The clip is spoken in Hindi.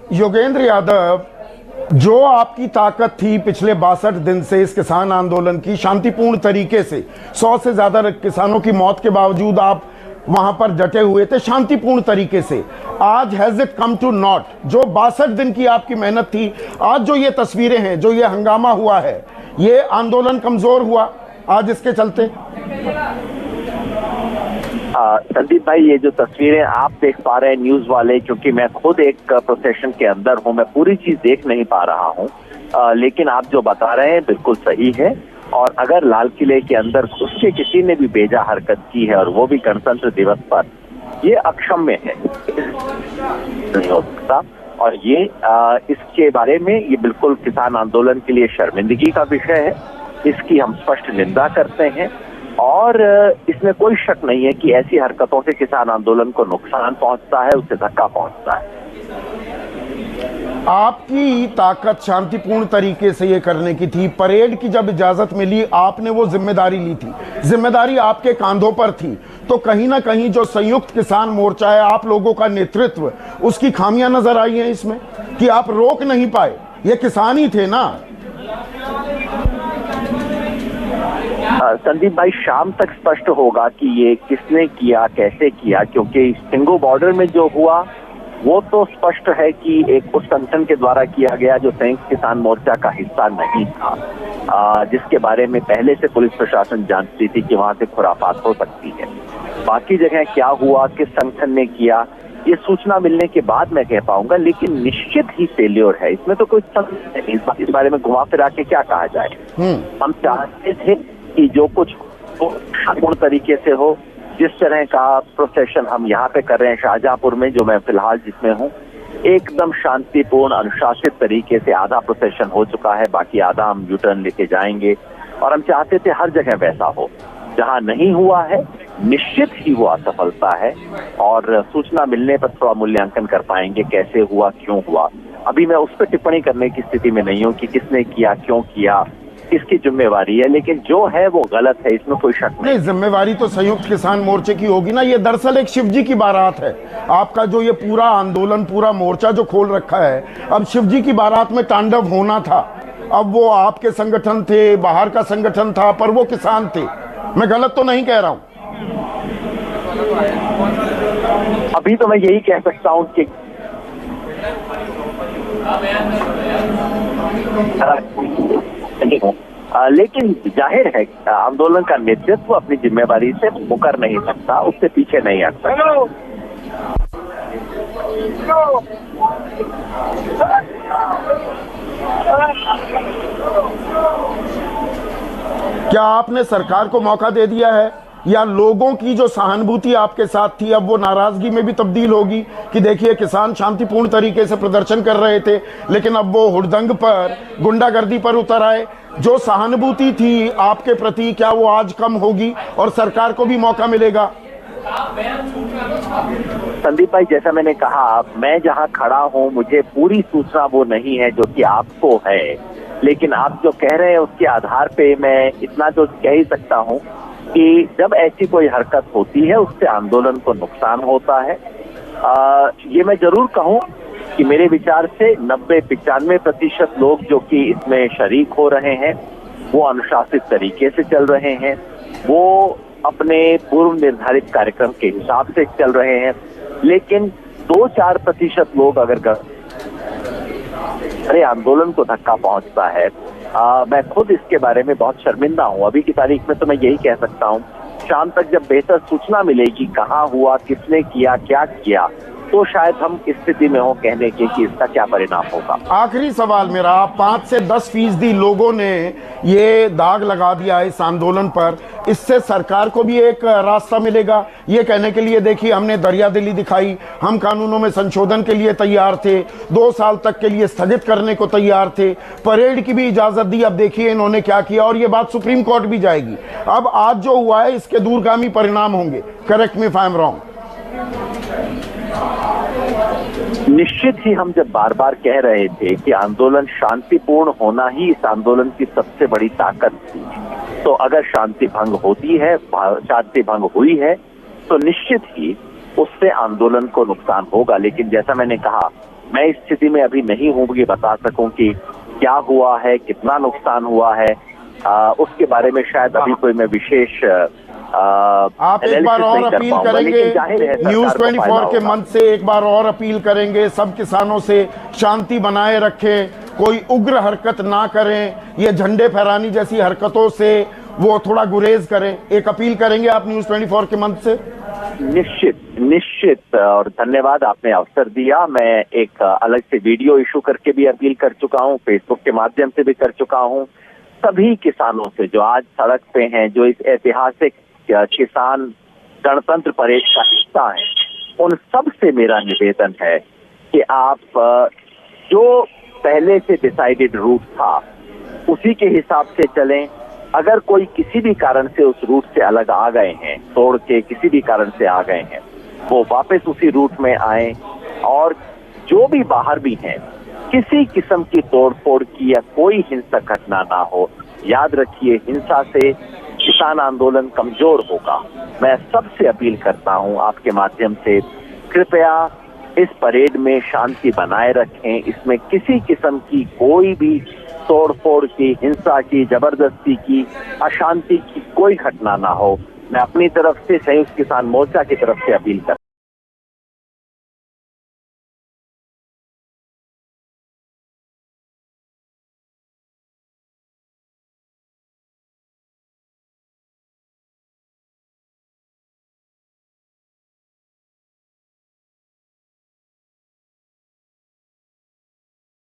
योगेंद्र यादव, जो आपकी ताकत थी पिछले 62 दिन से इस किसान आंदोलन की, शांतिपूर्ण तरीके से 100 से ज्यादा किसानों की मौत के बावजूद आप वहां पर डटे हुए थे शांतिपूर्ण तरीके से, आज has it come to not? जो 62 दिन की आपकी मेहनत थी, आज जो ये तस्वीरें हैं, जो ये हंगामा हुआ है, ये आंदोलन कमजोर हुआ आज इसके चलते? संदीप भाई, ये जो तस्वीरें आप देख पा रहे हैं न्यूज वाले, क्योंकि मैं खुद एक प्रोसेशन के अंदर हूं, मैं पूरी चीज देख नहीं पा रहा हूं, लेकिन आप जो बता रहे हैं बिल्कुल सही है। और अगर लाल किले के अंदर उसके किसी ने भी बेजा हरकत की है और वो भी गणतंत्र दिवस पर, ये अक्षम्य है, नहीं हो सकता। और ये इसके बारे में ये बिल्कुल किसान आंदोलन के लिए शर्मिंदगी का विषय है, इसकी हम स्पष्ट निंदा करते हैं। और इसमें कोई शक नहीं है कि ऐसी हरकतों से किसान आंदोलन को नुकसान पहुंचता है, उससे धक्का पहुंचता है। आपकी ताकत शांतिपूर्ण तरीके से ये करने की थी। परेड की जब इजाजत मिली, आपने वो जिम्मेदारी ली थी, जिम्मेदारी आपके कांधों पर थी। तो कहीं ना कहीं जो संयुक्त किसान मोर्चा है, आप लोगों का नेतृत्व, उसकी खामियां नजर आई हैं इसमें कि आप रोक नहीं पाए। ये किसान ही थे ना? संदीप भाई, शाम तक स्पष्ट होगा कि ये किसने किया, कैसे किया, क्योंकि सिंगो बॉर्डर में जो हुआ वो तो स्पष्ट है कि एक उस संगठन के द्वारा किया गया जो संयुक्त किसान मोर्चा का हिस्सा नहीं था, जिसके बारे में पहले से पुलिस प्रशासन जानती थी कि वहां से खुरापात हो सकती है। बाकी जगह क्या हुआ, किस संगठन ने किया, ये सूचना मिलने के बाद मैं कह पाऊंगा, लेकिन निश्चित ही फेल्योर है, इसमें तो कोई संदेह नहीं। इस बारे में घुमा फिरा के क्या कहा जाए। हम चाहते थे कि जो कुछ शांतिपूर्ण तरीके से हो, जिस तरह का प्रोसेशन हम यहाँ पे कर रहे हैं शाहजहांपुर में, जो मैं फिलहाल जिसमें हूँ, एकदम शांतिपूर्ण अनुशासित तरीके से आधा प्रोसेशन हो चुका है, बाकी आधा हम यू टर्न लेके जाएंगे। और हम चाहते थे हर जगह वैसा हो। जहाँ नहीं हुआ है, निश्चित ही वो असफलता है, और सूचना मिलने पर थोड़ा मूल्यांकन कर पाएंगे कैसे हुआ, क्यों हुआ। अभी मैं उस पर टिप्पणी करने की स्थिति में नहीं हूँ कि किसने किया, क्यों किया, किसकी जिम्मेवारी है, लेकिन जो है वो गलत है, इसमें कोई शक नहीं। जिम्मेवारी तो संयुक्त किसान मोर्चे की होगी ना। ये दरअसल एक शिवजी की बारात है। आपका जो ये पूरा आंदोलन, पूरा मोर्चा जो खोल रखा है, अब शिवजी की बारात में तांडव होना था। अब वो आपके संगठन थे, बाहर का संगठन था, पर वो किसान थे। मैं गलत तो नहीं कह रहा हूं? अभी तो मैं यही कह सकता हूं कि लेकिन जाहिर है आंदोलन का नेतृत्व अपनी जिम्मेवारी से मुकर नहीं सकता, उससे पीछे नहीं हट सकता। क्या आपने सरकार को मौका दे दिया है, या लोगों की जो सहानुभूति आपके साथ थी अब वो नाराजगी में भी तब्दील होगी कि देखिए किसान शांतिपूर्ण तरीके से प्रदर्शन कर रहे थे, लेकिन अब वो हुड़दंग पर, गुंडागर्दी पर उतर आए? जो सहानुभूति थी आपके प्रति, क्या वो आज कम होगी और सरकार को भी मौका मिलेगा? संदीप भाई, जैसा मैंने कहा, मैं जहां खड़ा हूं मुझे पूरी सूचना वो नहीं है जो कि आपको है, लेकिन आप जो कह रहे हैं उसके आधार पे मैं इतना तो कह ही सकता हूं कि जब ऐसी कोई हरकत होती है उससे आंदोलन को नुकसान होता है। ये मैं जरूर कहूं कि मेरे विचार से 90-95% लोग जो कि इसमें शरीक हो रहे हैं वो अनुशासित तरीके से चल रहे हैं, वो अपने पूर्व निर्धारित कार्यक्रम के हिसाब से चल रहे हैं। लेकिन 2-4% लोग अगर अरे आंदोलन को धक्का पहुंचता है, मैं खुद इसके बारे में बहुत शर्मिंदा हूं। अभी की तारीख में तो मैं यही कह सकता हूं, शाम तक जब बेहतर सूचना मिलेगी कहां हुआ, किसने किया, क्या किया, तो शायद हम इस स्थिति में हो कहने के कि इसका क्या परिणाम होगा। आखिरी सवाल मेरा, 5 से 10% लोगों ने ये दाग लगा दिया इस आंदोलन पर, इससे सरकार को भी एक रास्ता मिलेगा ये कहने के लिए देखिए हमने दरियादिली दिखाई, हम कानूनों में संशोधन के लिए तैयार थे, 2 साल तक के लिए स्थगित करने को तैयार थे, परेड की भी इजाजत दी, अब देखिए इन्होंने क्या किया, और ये बात सुप्रीम कोर्ट भी जाएगी। अब आज जो हुआ है इसके दूरगामी परिणाम होंगे। Correct me if I am wrong. निश्चित ही हम जब बार बार कह रहे थे कि आंदोलन शांतिपूर्ण होना ही इस आंदोलन की सबसे बड़ी ताकत थी, तो अगर शांति भंग होती है, शांति भंग हुई है, तो निश्चित ही उससे आंदोलन को नुकसान होगा। लेकिन जैसा मैंने कहा, मैं इस स्थिति में अभी नहीं हूं कि बता सकूं कि क्या हुआ है, कितना नुकसान हुआ है। उसके बारे में शायद अभी कोई मैं विशेष आप एक बार और अपील करेंगे, न्यूज 24 के मंच से एक बार और अपील करेंगे सब किसानों से शांति बनाए रखें, कोई उग्र हरकत ना करें, ये झंडे फहरानी जैसी हरकतों से वो थोड़ा गुरेज करें। एक अपील करेंगे आप न्यूज 24 के मंच से? निश्चित और धन्यवाद, आपने अवसर दिया। मैं एक अलग से वीडियो इशू करके भी अपील कर चुका हूं, फेसबुक के माध्यम से भी कर चुका हूं। सभी किसानों से जो आज सड़क पे हैं, जो इस ऐतिहासिक किसान गणतंत्र परेड का हिस्सा है, उन सब से मेरा निवेदन है कि आप जो पहले से डिसाइडेड रूट था उसी के हिसाब से चलें। अगर कोई किसी भी कारण से उस रूट से अलग आ गए हैं, तोड़ के किसी भी कारण से आ गए हैं, वो वापस उसी रूट में आए। और जो भी बाहर भी हैं, किसी किस्म की तोड़फोड़ की या कोई हिंसक घटना ना हो। याद रखिए, हिंसा से किसान आंदोलन कमजोर होगा। मैं सबसे अपील करता हूं आपके माध्यम से, कृपया इस परेड में शांति बनाए रखें। इसमें किसी किस्म की कोई भी तोड़फोड़ की, हिंसा की, जबरदस्ती की, अशांति की कोई घटना ना हो। मैं अपनी तरफ से संयुक्त किसान मोर्चा की तरफ से अपील करता हूं।